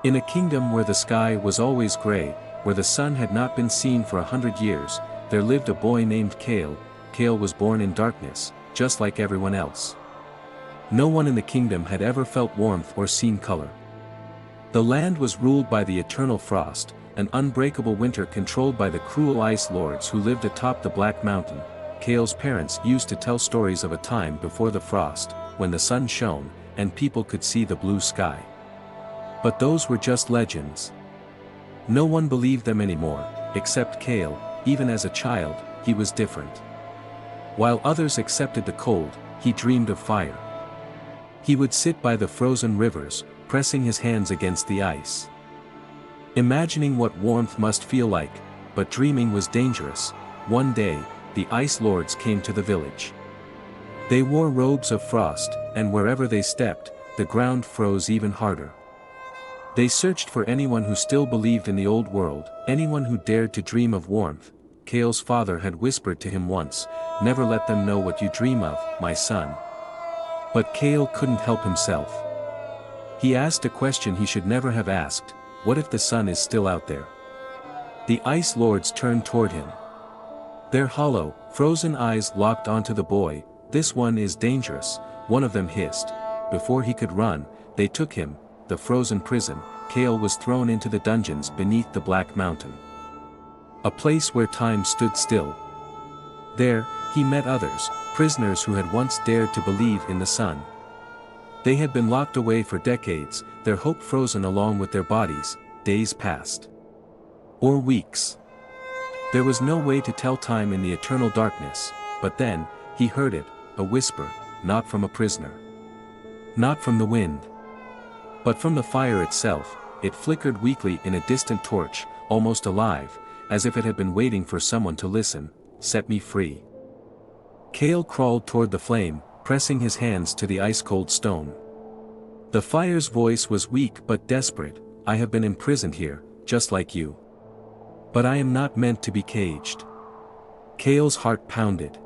In a kingdom where the sky was always gray, where the sun had not been seen for 100 years, there lived a boy named Kael. Kael was born in darkness, just like everyone else. No one in the kingdom had ever felt warmth or seen color. The land was ruled by the eternal frost, an unbreakable winter controlled by the cruel ice lords who lived atop the Black Mountain. Kael's parents used to tell stories of a time before the frost, when the sun shone, and people could see the blue sky. But those were just legends. No one believed them anymore, except Kael. Even as a child, he was different. While others accepted the cold, he dreamed of fire. He would sit by the frozen rivers, pressing his hands against the ice, imagining what warmth must feel like, but dreaming was dangerous. One day, the ice lords came to the village. They wore robes of frost, and wherever they stepped, the ground froze even harder. They searched for anyone who still believed in the old world, anyone who dared to dream of warmth. Kael's father had whispered to him once, "Never let them know what you dream of, my son." But Kael couldn't help himself. He asked a question he should never have asked: what if the sun is still out there? The ice lords turned toward him. Their hollow, frozen eyes locked onto the boy. "This one is dangerous," one of them hissed. Before he could run, they took him. The frozen prison. Kael was thrown into the dungeons beneath the Black Mountain. A place where time stood still. There, he met others, prisoners who had once dared to believe in the sun. They had been locked away for decades, their hope frozen along with their bodies. Days passed. Or weeks. There was no way to tell time in the eternal darkness, but then, he heard it, a whisper, not from a prisoner. Not from the wind. But from the fire itself. It flickered weakly in a distant torch, almost alive, as if it had been waiting for someone to listen. "Set me free." Kael crawled toward the flame, pressing his hands to the ice-cold stone. The fire's voice was weak but desperate. "I have been imprisoned here, just like you. But I am not meant to be caged." Kael's heart pounded.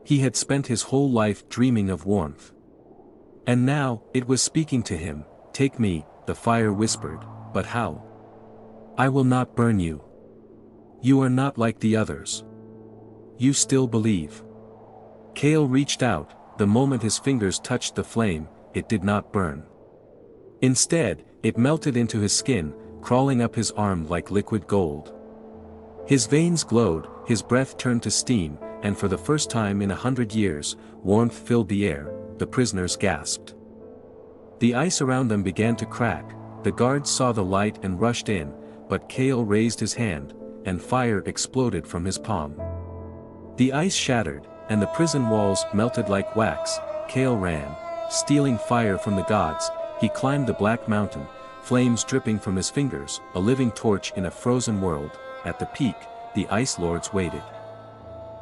He had spent his whole life dreaming of warmth. And now, it was speaking to him. "Take me," the fire whispered. "But how? I will not burn you. You are not like the others. You still believe." Kael reached out. The moment his fingers touched the flame, it did not burn. Instead, it melted into his skin, crawling up his arm like liquid gold. His veins glowed, his breath turned to steam, and for the first time in 100 years, warmth filled the air. The prisoners gasped. The ice around them began to crack. The guards saw the light and rushed in, but Kael raised his hand, and fire exploded from his palm. The ice shattered, and the prison walls melted like wax. Kael ran, stealing fire from the gods. He climbed the Black Mountain, flames dripping from his fingers, a living torch in a frozen world. At the peak, the ice lords waited.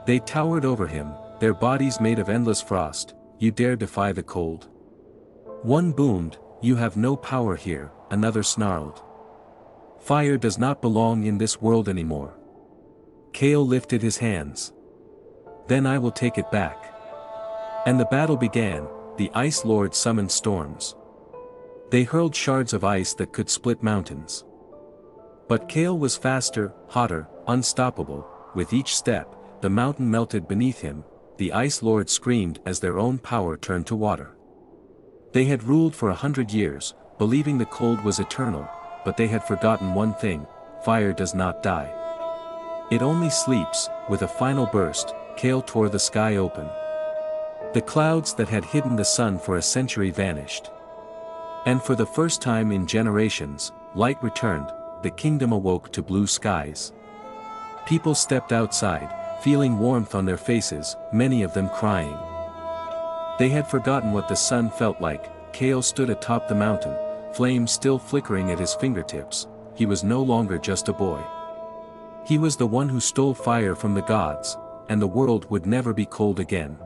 They towered over him, their bodies made of endless frost. "You dare defy the cold?" One boomed, "You have no power here," another snarled. "Fire does not belong in this world anymore." Kael lifted his hands. "Then I will take it back." And the battle began. The ice lords summoned storms. They hurled shards of ice that could split mountains. But Kael was faster, hotter, unstoppable. With each step, the mountain melted beneath him. The ice lords screamed as their own power turned to water. They had ruled for 100 years, believing the cold was eternal, but they had forgotten one thing: fire does not die. It only sleeps. With a final burst, Kael tore the sky open. The clouds that had hidden the sun for a century vanished. And for the first time in generations, light returned. The kingdom awoke to blue skies. People stepped outside, feeling warmth on their faces, many of them crying. They had forgotten what the sun felt like. Kael stood atop the mountain, flames still flickering at his fingertips. He was no longer just a boy. He was the one who stole fire from the gods, and the world would never be cold again.